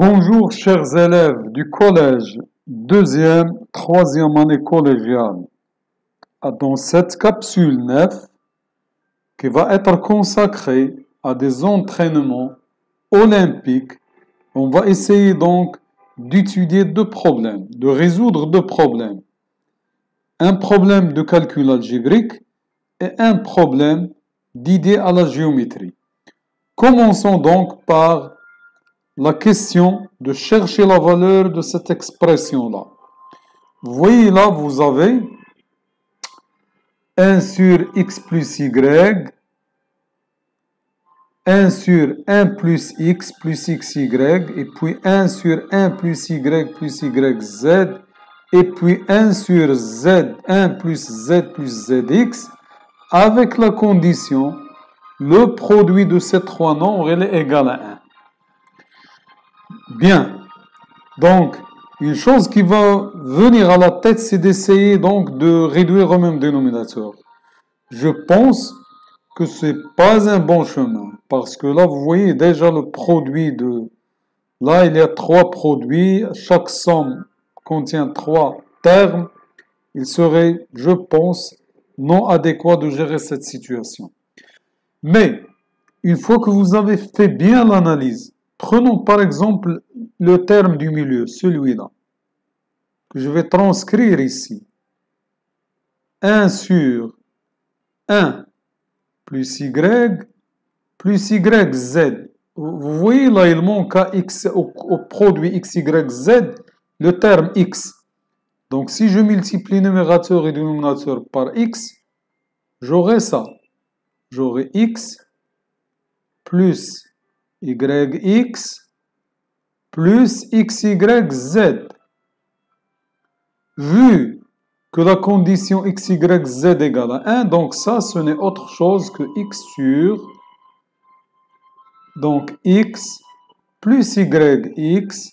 Bonjour chers élèves du collège, deuxième, troisième année collégiale. Dans cette capsule 9 qui va être consacrée à des entraînements olympiques, on va essayer donc d'étudier deux problèmes, de résoudre deux problèmes. Un problème de calcul algébrique et un problème d'idée à la géométrie. Commençons donc par la question de chercher la valeur de cette expression-là. Vous voyez là, vous avez 1 sur x plus y, 1 sur 1 plus x xy, et puis 1 sur 1 plus y yz, et puis 1 sur z, 1 plus zx, avec la condition, le produit de ces trois nombres est égal à 1. Bien, donc, une chose qui va venir à la tête, c'est d'essayer donc de réduire au même dénominateur. Je pense que ce n'est pas un bon chemin, parce que là, vous voyez déjà le produit de... Là, il y a trois produits, chaque somme contient trois termes. Il serait, je pense, non adéquat de gérer cette situation. Mais, une fois que vous avez fait bien l'analyse, prenons par exemple le terme du milieu, celui-là, que je vais transcrire ici. 1 sur 1 plus y yz. Vous voyez là, il manque à x, au produit x, y, z, le terme x. Donc si je multiplie numérateur et dénominateur par x, j'aurai ça. J'aurai x plus yx plus xy, z. Vu que la condition x, y, z égale à 1, donc ça, ce n'est autre chose que x sur, donc x plus yx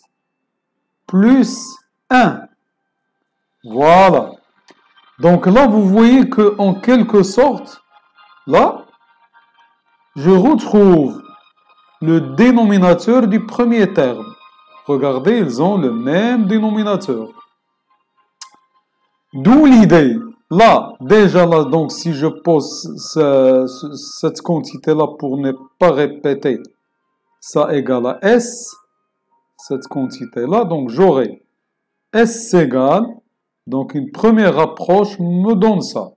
plus 1. Voilà. Donc là, vous voyez que en quelque sorte, là, je retrouve le dénominateur du premier terme. Regardez, ils ont le même dénominateur. D'où l'idée. Là, déjà là, donc si je pose cette quantité-là pour ne pas répéter, ça égale à S, cette quantité-là, donc j'aurai S égale, donc une première approche me donne ça.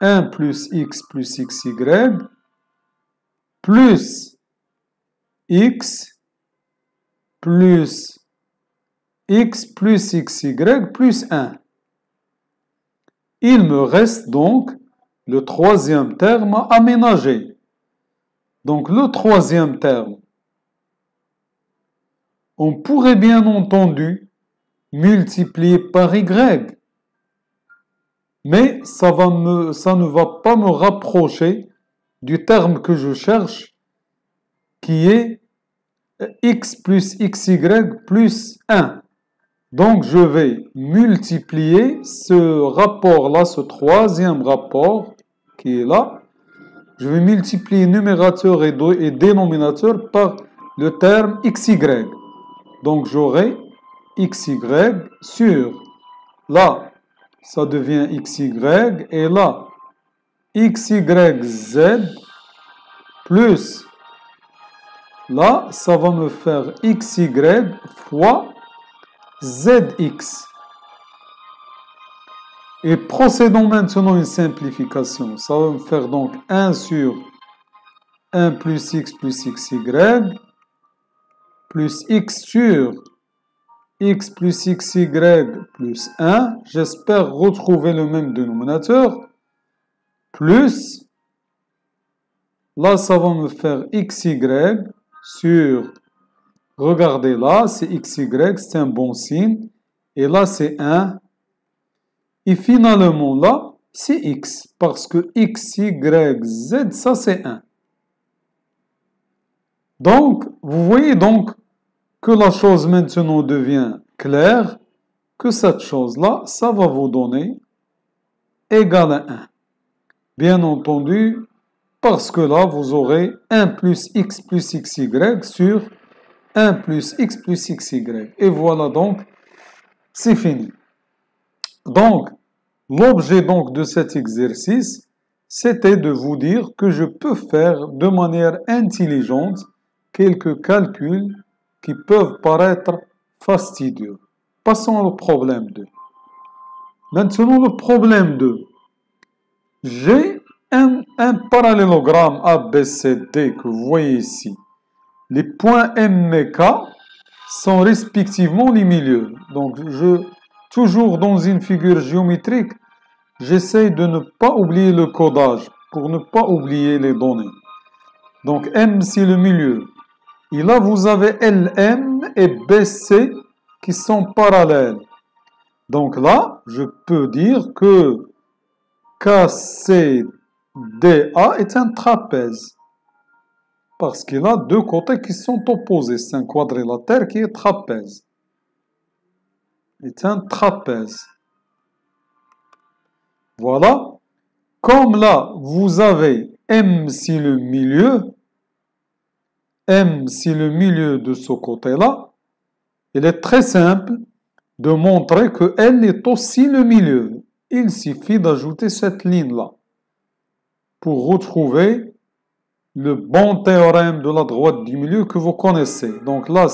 1 plus x xy plus x plus x plus xy plus 1. Il me reste donc le troisième terme à aménager. Donc le troisième terme, on pourrait bien entendu multiplier par y, mais ça ne va pas me rapprocher du terme que je cherche, qui est x plus xy plus 1. Donc, je vais multiplier ce rapport-là, ce troisième rapport qui est là. Je vais multiplier numérateur et dénominateur par le terme xy. Donc, j'aurai xy sur, là, ça devient xy, et là, xyz plus, là, ça va me faire xy fois zx. Et procédons maintenant une simplification. Ça va me faire donc 1 sur 1 plus x xy plus x sur x plus xy plus 1. J'espère retrouver le même dénominateur. Plus, là ça va me faire xy sur... Regardez là, c'est xy, c'est un bon signe. Et là, c'est 1. Et finalement, là, c'est x. Parce que x, y, z, ça, c'est 1. Donc, vous voyez donc que la chose maintenant devient claire, que cette chose-là, ça va vous donner égal à 1. Bien entendu, parce que là, vous aurez 1 plus x xy sur 1 plus xy. Et voilà donc, c'est fini. Donc, l'objet donc de cet exercice, c'était de vous dire que je peux faire de manière intelligente quelques calculs qui peuvent paraître fastidieux. Passons au problème 2. Maintenant, le problème 2. J'ai un parallélogramme ABCD que vous voyez ici. Les points M et K sont respectivement les milieux. Donc, toujours dans une figure géométrique, j'essaie de ne pas oublier le codage pour ne pas oublier les données. Donc, M, c'est le milieu. Et là, vous avez LM et BC qui sont parallèles. Donc là, je peux dire que KCDA est un trapèze. Parce qu'il a deux côtés qui sont opposés. C'est un quadrilatère qui est trapèze. C'est un trapèze. Voilà. Comme là, vous avez M, c'est le milieu. M, c'est le milieu de ce côté-là. Il est très simple de montrer que L est aussi le milieu. Il suffit d'ajouter cette ligne-là pour retrouver le bon théorème de la droite du milieu que vous connaissez. Donc là,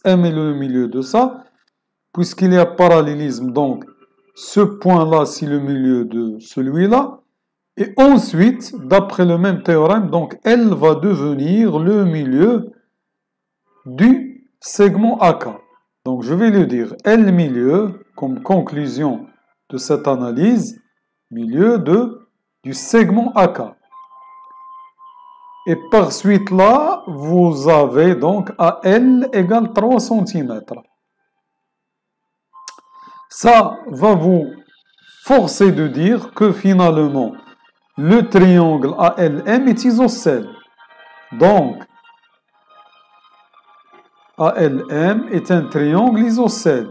M est le milieu de ça, puisqu'il y a parallélisme. Donc, ce point-là, c'est le milieu de celui-là. Et ensuite, d'après le même théorème, donc L va devenir le milieu du segment AK. Donc, je vais le dire L milieu, comme conclusion de cette analyse, milieu du segment AK. Et par suite là, vous avez donc AL égale 3 cm. Ça va vous forcer de dire que finalement, le triangle ALM est isocèle. Donc, ALM est un triangle isocèle.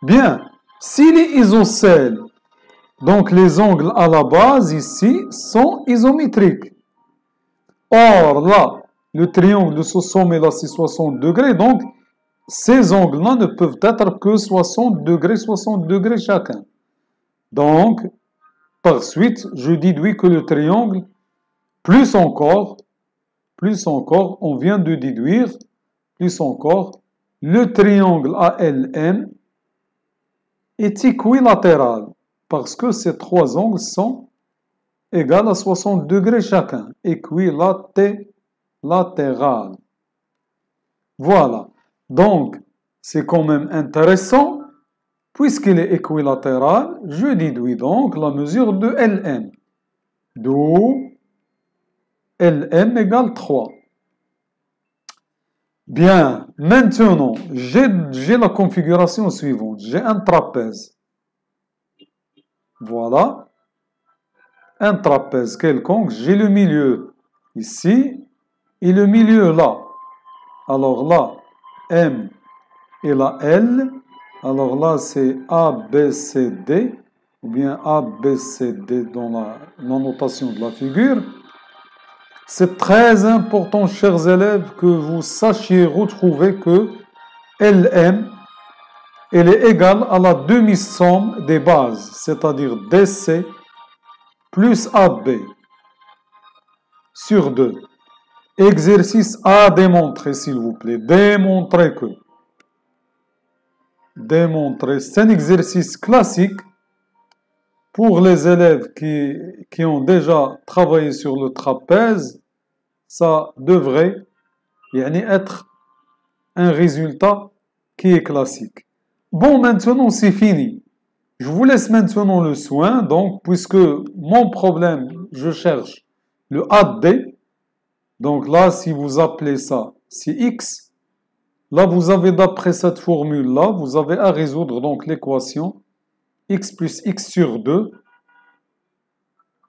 Bien, s'il est isocèle, donc les angles à la base ici sont isométriques. Or là, le triangle de ce sommet-là, c'est 60 degrés, donc ces angles-là ne peuvent être que 60 degrés chacun. Donc, par suite, je déduis que le triangle, plus encore, on vient de déduire, plus encore, le triangle ALM est équilatéral, parce que ces trois angles sont égaux à 60 degrés chacun, équilatéral. Voilà. Donc, c'est quand même intéressant. Puisqu'il est équilatéral, je déduis donc la mesure de LM. D'où LM égale 3. Bien, maintenant, j'ai la configuration suivante. J'ai un trapèze. Voilà. Un trapèze quelconque. J'ai le milieu ici et le milieu là. Alors là, M et la L. Alors là, c'est ABCD, ou bien ABCD dans la notation de la figure. C'est très important, chers élèves, que vous sachiez retrouver que LM, elle est égale à la demi-somme des bases, c'est-à-dire DC plus AB sur 2. Exercice à démontrer, s'il vous plaît. Démontrer, c'est un exercice classique pour les élèves qui ont déjà travaillé sur le trapèze. Ça devrait être un résultat qui est classique. Bon, maintenant c'est fini. Je vous laisse maintenant le soin, donc, puisque mon problème, je cherche le AD. Donc là, si vous appelez ça, c'est X. Là, vous avez, d'après cette formule-là, vous avez à résoudre donc l'équation x plus x sur 2.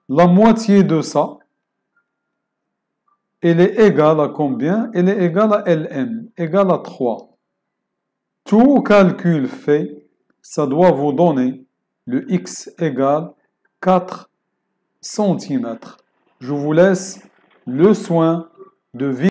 La moitié de ça, elle est égale à combien? Elle est égale à LM, égale à 3. Tout calcul fait, ça doit vous donner le x égale 4 cm. Je vous laisse le soin de vérifier.